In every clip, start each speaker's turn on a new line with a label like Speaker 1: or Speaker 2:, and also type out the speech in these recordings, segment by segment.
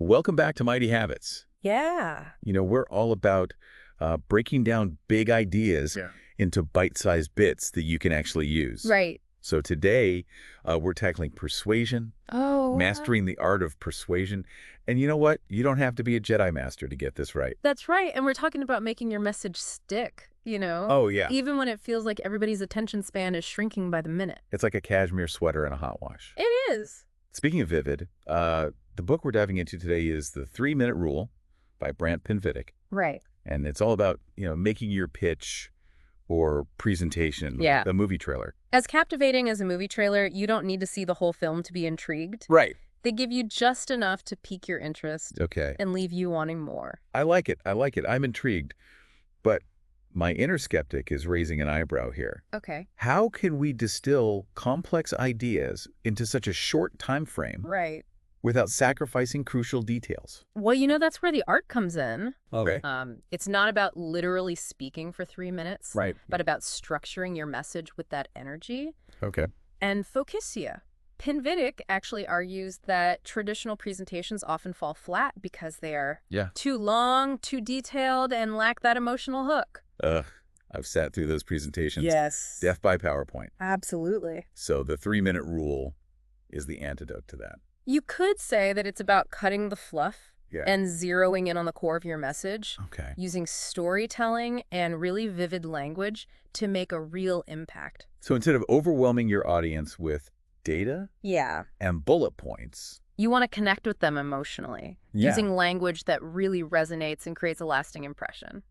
Speaker 1: Welcome back to Mighty Habits.
Speaker 2: Yeah.
Speaker 1: We're all about breaking down big ideas into bite-sized bits that you can actually use.
Speaker 2: Right.
Speaker 1: So today, we're tackling persuasion,
Speaker 2: Oh,
Speaker 1: mastering the art of persuasion. And you know what? You don't have to be a Jedi Master to get this right.
Speaker 2: that's right. And we're talking about making your message stick.
Speaker 1: Oh, yeah.
Speaker 2: Even when it feels like everybody's attention span is shrinking by the minute.
Speaker 1: It's like a cashmere sweater in a hot wash.
Speaker 2: It is.
Speaker 1: Speaking of vivid, the book we're diving into today is The 3-Minute Rule by Brant Pinvidic.
Speaker 2: Right.
Speaker 1: And it's all about, making your pitch or presentation,
Speaker 2: Yeah.
Speaker 1: the movie trailer.
Speaker 2: As captivating as a movie trailer, you don't need to see the whole film to be intrigued.
Speaker 1: Right.
Speaker 2: They give you just enough to pique your interest
Speaker 1: Okay.
Speaker 2: and leave you wanting more.
Speaker 1: I like it. I'm intrigued. But my inner skeptic is raising an eyebrow here.
Speaker 2: Okay.
Speaker 1: How can we distill complex ideas into such a short time frame
Speaker 2: Right.
Speaker 1: without sacrificing crucial details?
Speaker 2: Well, that's where the art comes in.
Speaker 1: Okay.
Speaker 2: It's not about literally speaking for 3 minutes,
Speaker 1: Right.
Speaker 2: but about structuring your message with that energy.
Speaker 1: Okay.
Speaker 2: And focusia. Pinvidic actually argues that traditional presentations often fall flat because they are too long, too detailed, and lack that emotional hook.
Speaker 1: I've sat through those presentations.
Speaker 2: Yes.
Speaker 1: Death by PowerPoint.
Speaker 2: Absolutely.
Speaker 1: So the 3-minute rule is the antidote to that.
Speaker 2: You could say that it's about cutting the fluff and zeroing in on the core of your message,
Speaker 1: Okay.
Speaker 2: using storytelling and really vivid language to make a real impact.
Speaker 1: So instead of overwhelming your audience with data
Speaker 2: Yeah.
Speaker 1: and bullet points,
Speaker 2: You want to connect with them emotionally, using language that really resonates and creates a lasting impression.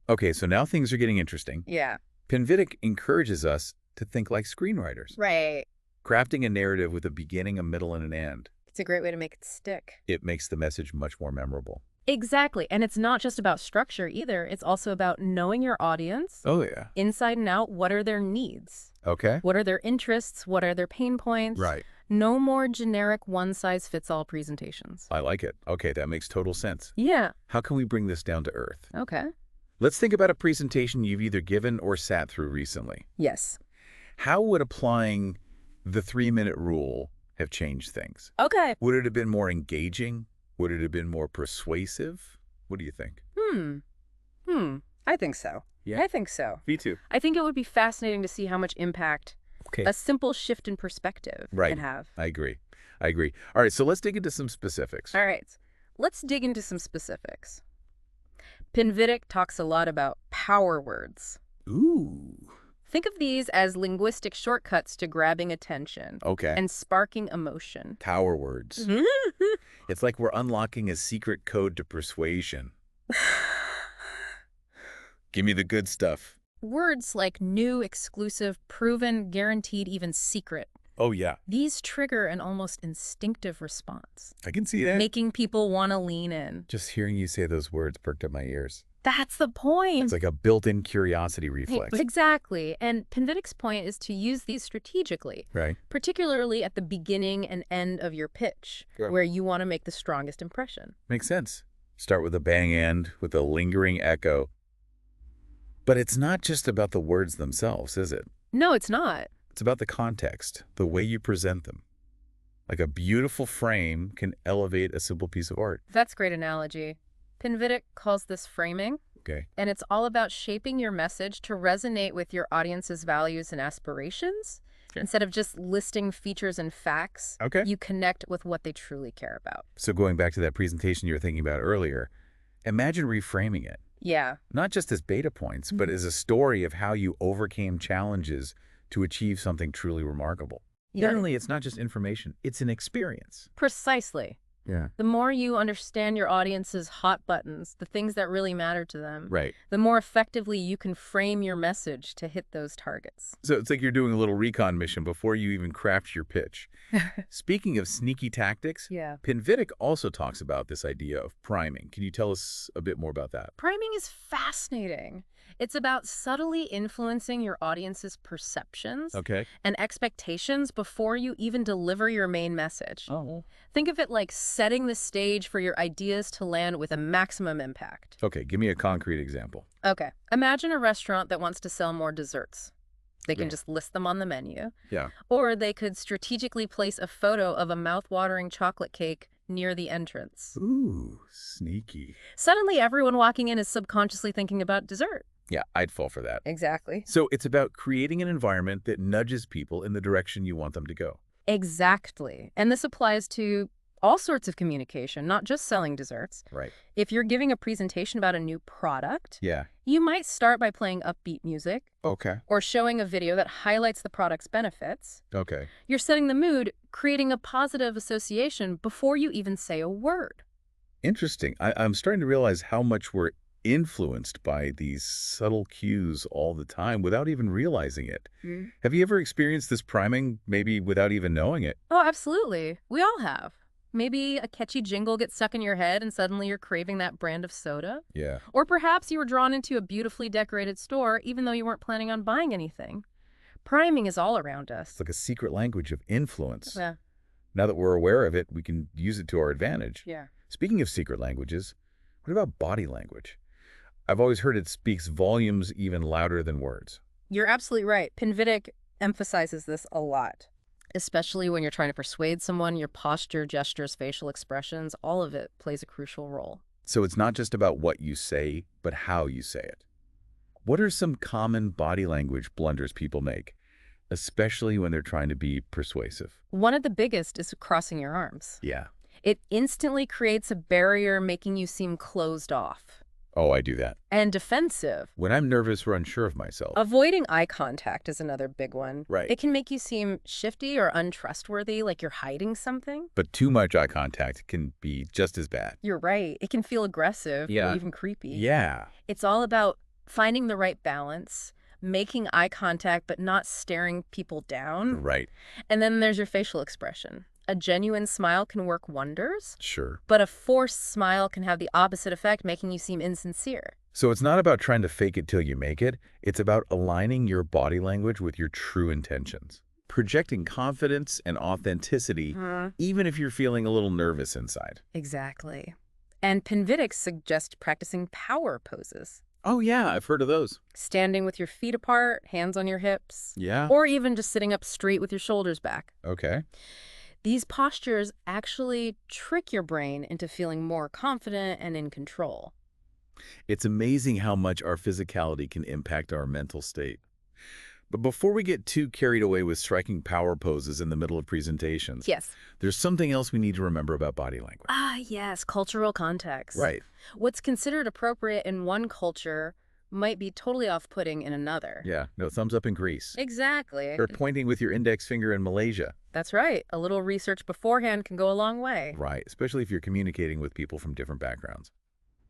Speaker 1: Okay, so now things are getting interesting.
Speaker 2: Yeah.
Speaker 1: Pinvidic encourages us to think like screenwriters,
Speaker 2: Right.
Speaker 1: crafting a narrative with a beginning, a middle, and an end.
Speaker 2: It's a great way to make it stick.
Speaker 1: It makes the message much more memorable.
Speaker 2: Exactly. And it's not just about structure either. It's also about knowing your audience
Speaker 1: Oh, yeah.
Speaker 2: inside and out. What are their needs?
Speaker 1: Okay.
Speaker 2: What are their interests? What are their pain points?
Speaker 1: Right.
Speaker 2: No more generic one-size-fits-all presentations.
Speaker 1: I like it. Okay, that makes total sense.
Speaker 2: Yeah.
Speaker 1: How can we bring this down to earth?
Speaker 2: Okay.
Speaker 1: Let's think about a presentation you've either given or sat through recently.
Speaker 2: Yes.
Speaker 1: How would applying the 3-minute rule have changed things?
Speaker 2: Okay.
Speaker 1: Would it have been more engaging? Would it have been more persuasive? What do you think?
Speaker 2: I think so.
Speaker 1: Yeah.
Speaker 2: I think so.
Speaker 1: Me too.
Speaker 2: I think it would be fascinating to see how much impact
Speaker 1: Okay.
Speaker 2: a simple shift in perspective can have.
Speaker 1: I agree. All right, so let's dig into some specifics.
Speaker 2: All right. Let's dig into some specifics. Pinvidic talks a lot about power words.
Speaker 1: Ooh.
Speaker 2: Think of these as linguistic shortcuts to grabbing attention
Speaker 1: Okay.
Speaker 2: and sparking emotion.
Speaker 1: Power words. It's like we're unlocking a secret code to persuasion. Give me the good stuff.
Speaker 2: Words like new, exclusive, proven, guaranteed, even secret.
Speaker 1: Oh, yeah.
Speaker 2: These trigger an almost instinctive response,
Speaker 1: I can see that.
Speaker 2: making people want to lean in.
Speaker 1: Just hearing you say those words perked up my ears.
Speaker 2: That's the point.
Speaker 1: It's like a built-in curiosity reflex.
Speaker 2: Exactly. And Pinvidic's point is to use these strategically,
Speaker 1: Right.
Speaker 2: particularly at the beginning and end of your pitch,
Speaker 1: Sure.
Speaker 2: where you want to make the strongest impression.
Speaker 1: Makes sense. Start with a bang end, with a lingering echo. But it's not just about the words themselves, is it?
Speaker 2: No, it's not.
Speaker 1: It's about the context, the way you present them. Like a beautiful frame can elevate a simple piece of art.
Speaker 2: That's a great analogy. Pinvidic calls this framing,
Speaker 1: Okay.
Speaker 2: and it's all about shaping your message to resonate with your audience's values and aspirations.
Speaker 1: Okay.
Speaker 2: Instead of just listing features and facts,
Speaker 1: Okay.
Speaker 2: you connect with what they truly care about.
Speaker 1: So going back to that presentation you were thinking about earlier, imagine reframing it,
Speaker 2: Yeah.
Speaker 1: not just as beta points, but as a story of how you overcame challenges to achieve something truly remarkable.
Speaker 2: Yeah.
Speaker 1: Suddenly, it's not just information, it's an experience.
Speaker 2: Precisely.
Speaker 1: Yeah.
Speaker 2: The more you understand your audience's hot buttons, the things that really matter to them,
Speaker 1: Right.
Speaker 2: the more effectively you can frame your message to hit those targets.
Speaker 1: So it's like you're doing a little recon mission before you even craft your pitch. Speaking of sneaky tactics,
Speaker 2: Yeah.
Speaker 1: Pinvidic also talks about this idea of priming. Can you tell us a bit more about that?
Speaker 2: Priming is fascinating. It's about subtly influencing your audience's perceptions
Speaker 1: Okay.
Speaker 2: and expectations before you even deliver your main message.
Speaker 1: Oh.
Speaker 2: Think of it like setting the stage for your ideas to land with a maximum impact.
Speaker 1: Okay, give me a concrete example.
Speaker 2: Okay, imagine a restaurant that wants to sell more desserts. They can
Speaker 1: Yeah.
Speaker 2: just list them on the menu.
Speaker 1: Yeah.
Speaker 2: Or they could strategically place a photo of a mouth-watering chocolate cake near the entrance.
Speaker 1: Ooh, sneaky.
Speaker 2: Suddenly, everyone walking in is subconsciously thinking about dessert.
Speaker 1: Yeah, I'd fall for that.
Speaker 2: Exactly.
Speaker 1: So it's about creating an environment that nudges people in the direction you want them to go.
Speaker 2: Exactly. And this applies to all sorts of communication, not just selling desserts.
Speaker 1: Right.
Speaker 2: If you're giving a presentation about a new product,
Speaker 1: Yeah.
Speaker 2: you might start by playing upbeat music
Speaker 1: Okay.
Speaker 2: or showing a video that highlights the product's benefits.
Speaker 1: Okay.
Speaker 2: You're setting the mood, creating a positive association before you even say a word.
Speaker 1: Interesting. I'm starting to realize how much we're influenced by these subtle cues all the time without even realizing it. Have you ever experienced this priming, maybe without even knowing it?
Speaker 2: Oh, absolutely. We all have. Maybe a catchy jingle gets stuck in your head and suddenly you're craving that brand of soda.
Speaker 1: Yeah.
Speaker 2: Or perhaps you were drawn into a beautifully decorated store even though you weren't planning on buying anything. Priming is all around us.
Speaker 1: It's like a secret language of influence.
Speaker 2: Yeah.
Speaker 1: Now that we're aware of it, we can use it to our advantage.
Speaker 2: Yeah.
Speaker 1: Speaking of secret languages, what about body language? I've always heard it speaks volumes even louder than words.
Speaker 2: You're absolutely right. Pinvidic emphasizes this a lot. Especially when you're trying to persuade someone, your posture, gestures, facial expressions, all of it plays a crucial role.
Speaker 1: So it's not just about what you say, but how you say it. What are some common body language blunders people make, especially when they're trying to be persuasive?
Speaker 2: One of the biggest is crossing your arms.
Speaker 1: Yeah.
Speaker 2: It instantly creates a barrier, making you seem closed off.
Speaker 1: Oh, I do that.
Speaker 2: And defensive.
Speaker 1: When I'm nervous or unsure of myself.
Speaker 2: Avoiding eye contact is another big one.
Speaker 1: Right.
Speaker 2: It can make you seem shifty or untrustworthy, like you're hiding something.
Speaker 1: But too much eye contact can be just as bad.
Speaker 2: You're right. It can feel aggressive or even creepy.
Speaker 1: Yeah.
Speaker 2: It's all about finding the right balance, making eye contact but not staring people down.
Speaker 1: Right.
Speaker 2: And then there's your facial expression. A genuine smile can work wonders.
Speaker 1: Sure.
Speaker 2: But a forced smile can have the opposite effect, making you seem insincere.
Speaker 1: So it's not about trying to fake it till you make it. It's about aligning your body language with your true intentions. Projecting confidence and authenticity, even if you're feeling a little nervous inside.
Speaker 2: Exactly. And Pinvidic suggests practicing power poses.
Speaker 1: Oh, yeah, I've heard of those.
Speaker 2: Standing with your feet apart, hands on your hips.
Speaker 1: Yeah.
Speaker 2: Or even just sitting up straight with your shoulders back.
Speaker 1: Okay.
Speaker 2: These postures actually trick your brain into feeling more confident and in control.
Speaker 1: It's amazing how much our physicality can impact our mental state. But before we get too carried away with striking power poses in the middle of presentations,
Speaker 2: Yes.
Speaker 1: there's something else we need to remember about body language.
Speaker 2: Ah, yes, cultural context.
Speaker 1: Right.
Speaker 2: What's considered appropriate in one culture might be totally off-putting in another.
Speaker 1: Yeah, no thumbs up in Greece.
Speaker 2: Exactly.
Speaker 1: Or pointing with your index finger in Malaysia.
Speaker 2: That's right. A little research beforehand can go a long way.
Speaker 1: Right, especially if you're communicating with people from different backgrounds.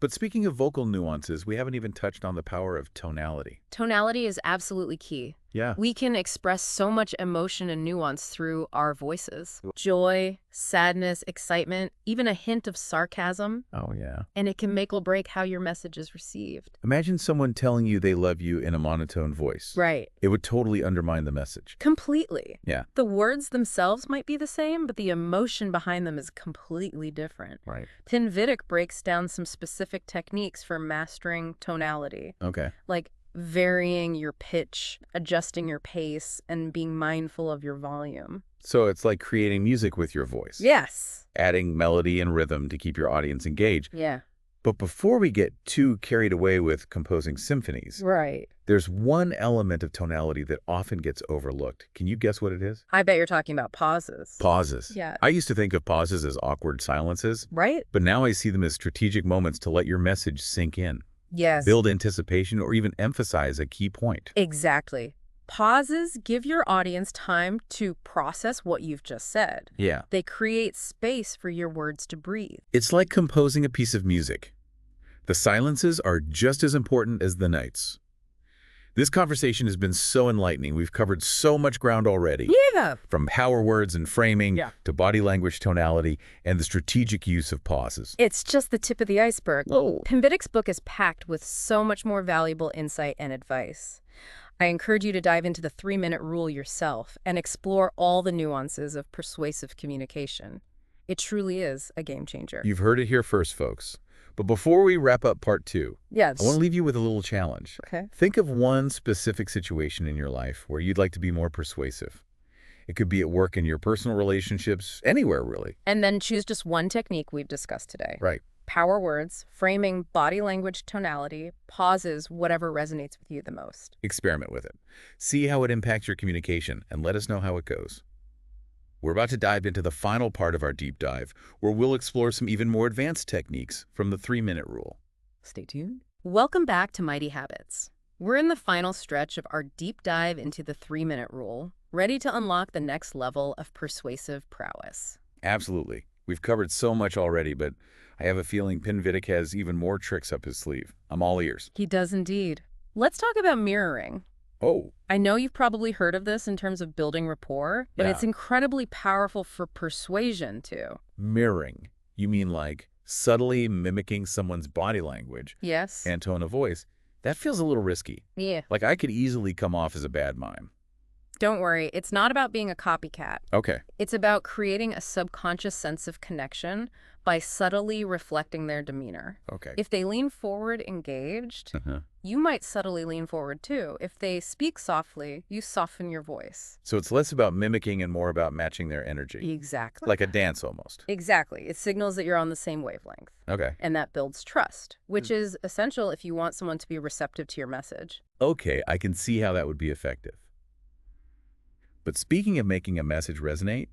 Speaker 1: But speaking of vocal nuances, we haven't even touched on the power of tonality.
Speaker 2: Tonality is absolutely key.
Speaker 1: Yeah.
Speaker 2: We can express so much emotion and nuance through our voices. Joy, sadness, excitement, even a hint of sarcasm.
Speaker 1: Oh, yeah.
Speaker 2: And it can make or break how your message is received.
Speaker 1: Imagine someone telling you they love you in a monotone voice.
Speaker 2: Right.
Speaker 1: It would totally undermine the message.
Speaker 2: Completely.
Speaker 1: Yeah.
Speaker 2: The words themselves might be the same, but the emotion behind them is completely different.
Speaker 1: Right.
Speaker 2: Pinvidic breaks down some specific techniques for mastering tonality,
Speaker 1: Okay.
Speaker 2: like varying your pitch, adjusting your pace, and being mindful of your volume.
Speaker 1: So it's like creating music with your voice.
Speaker 2: Yes.
Speaker 1: Adding melody and rhythm to keep your audience engaged.
Speaker 2: Yeah.
Speaker 1: But before we get too carried away with composing symphonies,
Speaker 2: Right.
Speaker 1: there's one element of tonality that often gets overlooked. Can you guess what it is?
Speaker 2: I bet you're talking about pauses.
Speaker 1: Pauses.
Speaker 2: Yeah.
Speaker 1: I used to think of pauses as awkward silences,
Speaker 2: Right?
Speaker 1: but now I see them as strategic moments to let your message sink in,
Speaker 2: Yes.
Speaker 1: build anticipation, or even emphasize a key point.
Speaker 2: Exactly. Pauses give your audience time to process what you've just said.
Speaker 1: Yeah.
Speaker 2: They create space for your words to breathe.
Speaker 1: It's like composing a piece of music. The silences are just as important as the nights. This conversation has been so enlightening. We've covered so much ground already.
Speaker 2: Yeah.
Speaker 1: From power words and framing to body language tonality and the strategic use of pauses.
Speaker 2: It's just the tip of the iceberg.
Speaker 1: Oh.
Speaker 2: Pinvidic's book is packed with so much more valuable insight and advice. I encourage you to dive into the 3-minute rule yourself and explore all the nuances of persuasive communication. It truly is a game changer.
Speaker 1: You've heard it here first, folks. But before we wrap up part 2,
Speaker 2: Yes.
Speaker 1: I want to leave you with a little challenge.
Speaker 2: Okay.
Speaker 1: Think of one specific situation in your life where you'd like to be more persuasive. It could be at work, in your personal relationships, anywhere really.
Speaker 2: And then choose just one technique we've discussed today.
Speaker 1: Right.
Speaker 2: Power words, framing, body language, tonality, pauses, whatever resonates with you the most.
Speaker 1: Experiment with it. See how it impacts your communication and let us know how it goes. We're about to dive into the final part of our deep dive, where we'll explore some even more advanced techniques from the 3-minute rule.
Speaker 2: Stay tuned. Welcome back to Mighty Habits. We're in the final stretch of our deep dive into the 3-minute rule, ready to unlock the next level of persuasive prowess.
Speaker 1: Absolutely. We've covered so much already, but I have a feeling Pinvidic has even more tricks up his sleeve. I'm all ears.
Speaker 2: He does indeed. Let's talk about mirroring.
Speaker 1: Oh,
Speaker 2: I know you've probably heard of this in terms of building rapport, but
Speaker 1: yeah.
Speaker 2: it's incredibly powerful for persuasion, too.
Speaker 1: Mirroring. You mean like subtly mimicking someone's body language
Speaker 2: Yes?
Speaker 1: and tone of voice? That feels a little risky.
Speaker 2: Yeah.
Speaker 1: Like I could easily come off as a bad mime.
Speaker 2: Don't worry, it's not about being a copycat.
Speaker 1: Okay.
Speaker 2: It's about creating a subconscious sense of connection by subtly reflecting their demeanor.
Speaker 1: Okay.
Speaker 2: If they lean forward engaged,
Speaker 1: Uh-huh.
Speaker 2: you might subtly lean forward too. If they speak softly, you soften your voice.
Speaker 1: So it's less about mimicking and more about matching their energy.
Speaker 2: Exactly.
Speaker 1: Like a dance almost.
Speaker 2: Exactly. It signals that you're on the same wavelength.
Speaker 1: Okay.
Speaker 2: And that builds trust, which is essential if you want someone to be receptive to your message.
Speaker 1: Okay, I can see how that would be effective. But speaking of making a message resonate,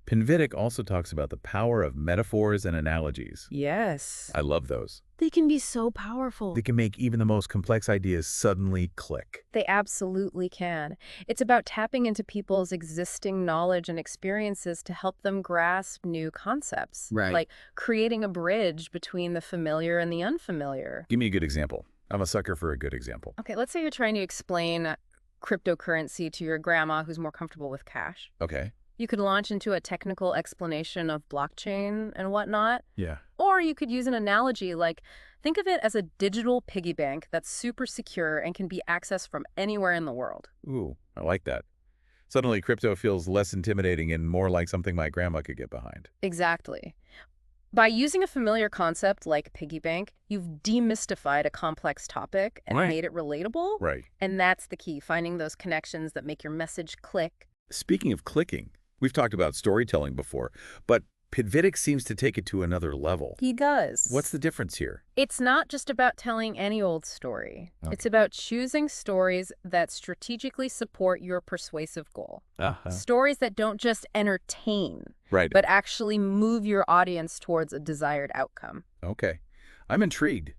Speaker 1: Pinvidic also talks about the power of metaphors and analogies.
Speaker 2: Yes.
Speaker 1: I love those.
Speaker 2: They can be so powerful.
Speaker 1: They can make even the most complex ideas suddenly click.
Speaker 2: They absolutely can. It's about tapping into people's existing knowledge and experiences to help them grasp new concepts.
Speaker 1: Right.
Speaker 2: Like creating a bridge between the familiar and the unfamiliar.
Speaker 1: Give me a good example. I'm a sucker for a good example.
Speaker 2: Okay, let's say you're trying to explain cryptocurrency to your grandma who's more comfortable with cash.
Speaker 1: Okay.
Speaker 2: You could launch into a technical explanation of blockchain and whatnot.
Speaker 1: Yeah.
Speaker 2: Or you could use an analogy like, think of it as a digital piggy bank that's super secure and can be accessed from anywhere in the world.
Speaker 1: Ooh, I like that. Suddenly, crypto feels less intimidating and more like something my grandma could get behind.
Speaker 2: Exactly. By using a familiar concept like piggy bank, you've demystified a complex topic and
Speaker 1: Right.
Speaker 2: made it relatable.
Speaker 1: Right.
Speaker 2: And that's the key, finding those connections that make your message click.
Speaker 1: Speaking of clicking, we've talked about storytelling before, but Pinvidic seems to take it to another level.
Speaker 2: He does.
Speaker 1: What's the difference here?
Speaker 2: It's not just about telling any old story.
Speaker 1: Okay.
Speaker 2: It's about choosing stories that strategically support your persuasive goal. Stories that don't just entertain,
Speaker 1: Right.
Speaker 2: but actually move your audience towards a desired outcome.
Speaker 1: Okay. I'm intrigued.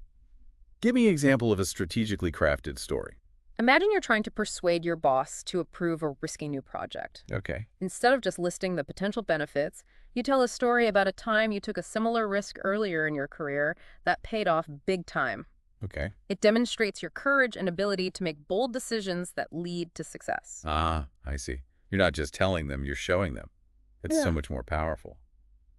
Speaker 1: Give me an example of a strategically crafted story.
Speaker 2: Imagine you're trying to persuade your boss to approve a risky new project.
Speaker 1: Okay.
Speaker 2: Instead of just listing the potential benefits, you tell a story about a time you took a similar risk earlier in your career that paid off big time.
Speaker 1: Okay.
Speaker 2: It demonstrates your courage and ability to make bold decisions that lead to success.
Speaker 1: Ah, I see. You're not just telling them, you're showing them. It's so
Speaker 2: Yeah.
Speaker 1: much more powerful.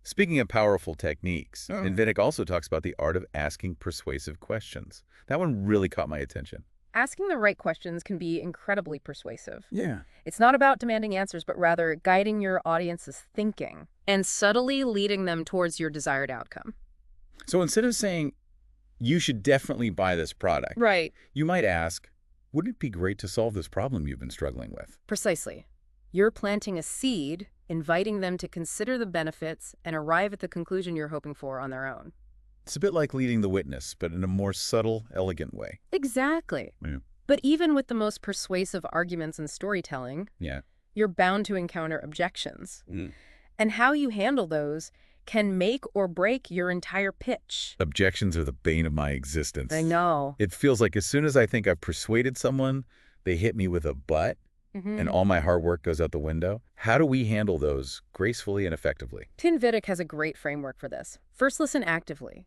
Speaker 1: Speaking of powerful techniques, Pinvidic also talks about the art of asking persuasive questions. That one really caught my attention.
Speaker 2: Asking the right questions can be incredibly persuasive.
Speaker 1: Yeah.
Speaker 2: It's not about demanding answers, but rather guiding your audience's thinking and subtly leading them towards your desired outcome.
Speaker 1: So instead of saying, you should definitely buy this product,
Speaker 2: Right.
Speaker 1: you might ask, wouldn't it be great to solve this problem you've been struggling with?
Speaker 2: Precisely. You're planting a seed, inviting them to consider the benefits and arrive at the conclusion you're hoping for on their own.
Speaker 1: It's a bit like leading the witness, but in a more subtle, elegant way.
Speaker 2: Exactly.
Speaker 1: Yeah.
Speaker 2: But even with the most persuasive arguments and storytelling,
Speaker 1: Yeah.
Speaker 2: you're bound to encounter objections.
Speaker 1: Mm.
Speaker 2: And how you handle those can make or break your entire pitch.
Speaker 1: Objections are the bane of my existence.
Speaker 2: I know.
Speaker 1: It feels like as soon as I think I've persuaded someone, they hit me with a but, and all my hard work goes out the window. How do we handle those gracefully and effectively?
Speaker 2: Pinvidic has a great framework for this. First, listen actively.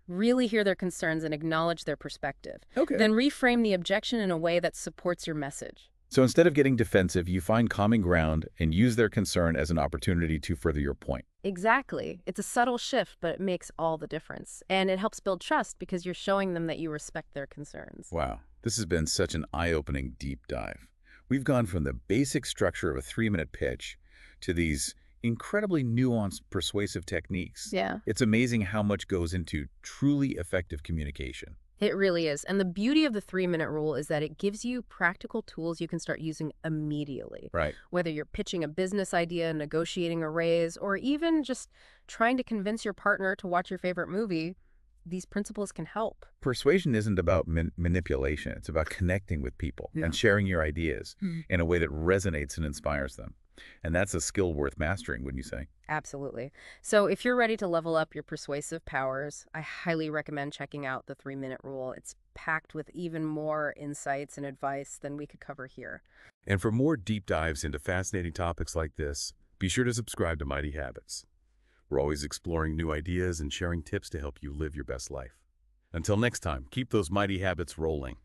Speaker 2: Really hear their concerns and acknowledge their perspective.
Speaker 1: Okay.
Speaker 2: Then reframe the objection in a way that supports your message.
Speaker 1: So instead of getting defensive, you find common ground and use their concern as an opportunity to further your point.
Speaker 2: Exactly. It's a subtle shift, but it makes all the difference. And it helps build trust because you're showing them that you respect their concerns.
Speaker 1: Wow. This has been such an eye-opening deep dive. We've gone from the basic structure of a 3-minute pitch to these incredibly nuanced, persuasive techniques.
Speaker 2: Yeah.
Speaker 1: It's amazing how much goes into truly effective communication.
Speaker 2: It really is. And the beauty of the 3-minute rule is that it gives you practical tools you can start using immediately.
Speaker 1: Right.
Speaker 2: Whether you're pitching a business idea, negotiating a raise, or even just trying to convince your partner to watch your favorite movie, these principles can help.
Speaker 1: Persuasion isn't about manipulation. It's about connecting with people and
Speaker 2: Yeah.
Speaker 1: sharing your ideas in a way that resonates and inspires them. And that's a skill worth mastering, wouldn't you say?
Speaker 2: Absolutely. So if you're ready to level up your persuasive powers, I highly recommend checking out the 3-minute rule. It's packed with even more insights and advice than we could cover here.
Speaker 1: And for more deep dives into fascinating topics like this, be sure to subscribe to Mighty Habits. We're always exploring new ideas and sharing tips to help you live your best life. Until next time, keep those mighty habits rolling.